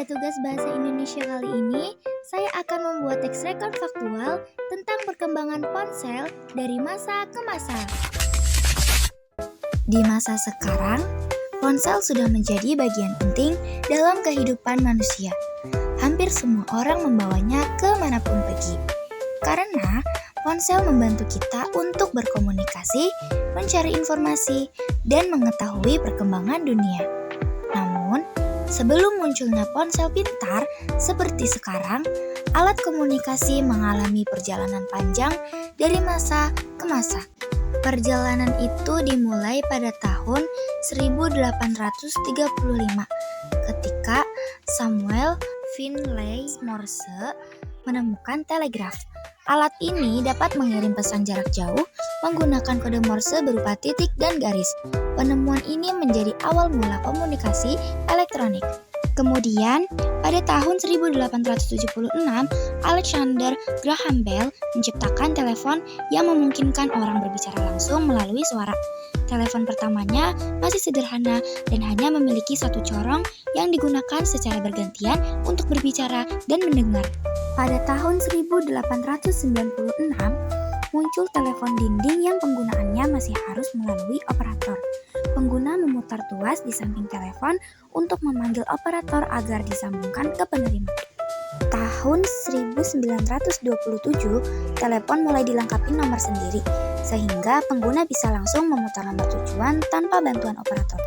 Pada tugas bahasa Indonesia kali ini, saya akan membuat teks rekor faktual tentang perkembangan ponsel dari masa ke masa. Di masa sekarang, ponsel sudah menjadi bagian penting dalam kehidupan manusia. Hampir semua orang membawanya kemanapun pergi. Karena ponsel membantu kita untuk berkomunikasi, mencari informasi, dan mengetahui perkembangan dunia. Namun, sebelum munculnya ponsel pintar seperti sekarang, alat komunikasi mengalami perjalanan panjang dari masa ke masa. Perjalanan itu dimulai pada tahun 1835 ketika Samuel Finlay Morse menemukan telegraf. Alat ini dapat mengirim pesan jarak jauh menggunakan kode Morse berupa titik dan garis. Penemuan ini menjadi awal mula komunikasi elektronik. Kemudian, pada tahun 1876, Alexander Graham Bell menciptakan telepon yang memungkinkan orang berbicara langsung melalui suara. Telepon pertamanya masih sederhana dan hanya memiliki satu corong yang digunakan secara bergantian untuk berbicara dan mendengar. Pada tahun 1896, muncul telepon dinding yang penggunaannya masih harus melalui operator. Pengguna memutar tuas di samping telepon untuk memanggil operator agar disambungkan ke penerima. Tahun 1927, telepon mulai dilengkapi nomor sendiri, sehingga pengguna bisa langsung memutar nomor tujuan tanpa bantuan operator.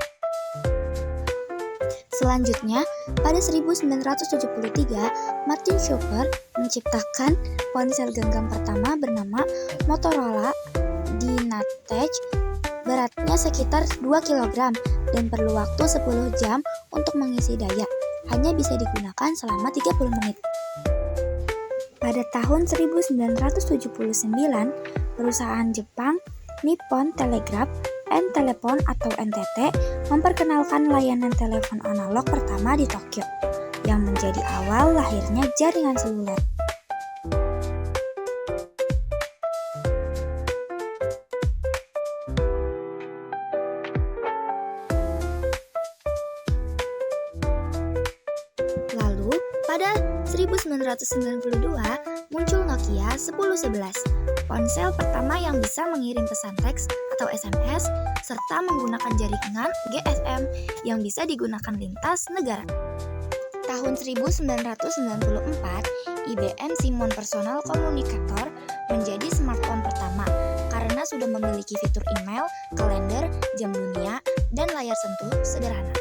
Selanjutnya, pada 1973, Martin Cooper menciptakan ponsel genggam pertama bernama Motorola Dynatech. Beratnya sekitar 2 kg dan perlu waktu 10 jam untuk mengisi daya. Hanya bisa digunakan selama 30 menit. Pada tahun 1979, perusahaan Jepang Nippon Telegraph and Telephone atau NTT memperkenalkan layanan telepon analog pertama di Tokyo, yang menjadi awal lahirnya jaringan seluler. Lalu, pada 1992, muncul Nokia 1011, ponsel pertama yang bisa mengirim pesan teks atau SMS, serta menggunakan jaringan GSM yang bisa digunakan lintas negara. Tahun 1994, IBM Simon Personal Communicator menjadi smartphone pertama karena sudah memiliki fitur email, kalender, jam dunia, dan layar sentuh sederhana.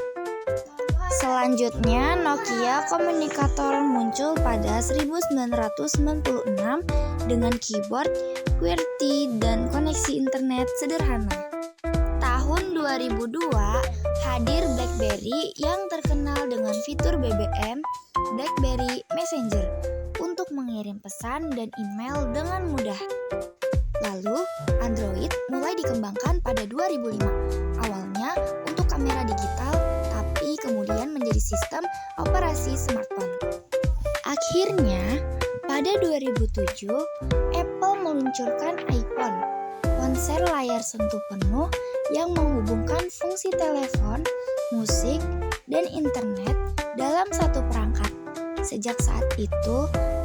Selanjutnya, Nokia Communicator muncul pada 1996 dengan keyboard QWERTY dan koneksi internet sederhana. Tahun 2002, hadir BlackBerry yang terkenal dengan fitur BBM, BlackBerry Messenger, untuk mengirim pesan dan email dengan mudah. Lalu, Android mulai dikembangkan pada 2005, awalnya untuk kamera digital, tapi kemudian menjadi sistem operasi smartphone. Akhirnya, pada 2007, Apple meluncurkan iPhone, ponsel layar sentuh penuh yang menghubungkan fungsi telepon, musik, dan internet dalam satu perangkat. Sejak saat itu,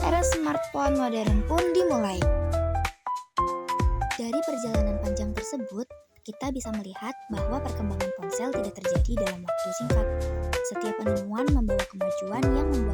era smartphone modern pun dimulai. Dari perjalanan panjang tersebut, kita bisa melihat bahwa perkembangan ponsel tidak terjadi dalam waktu singkat. Setiap penemuan membawa kemajuan yang membuat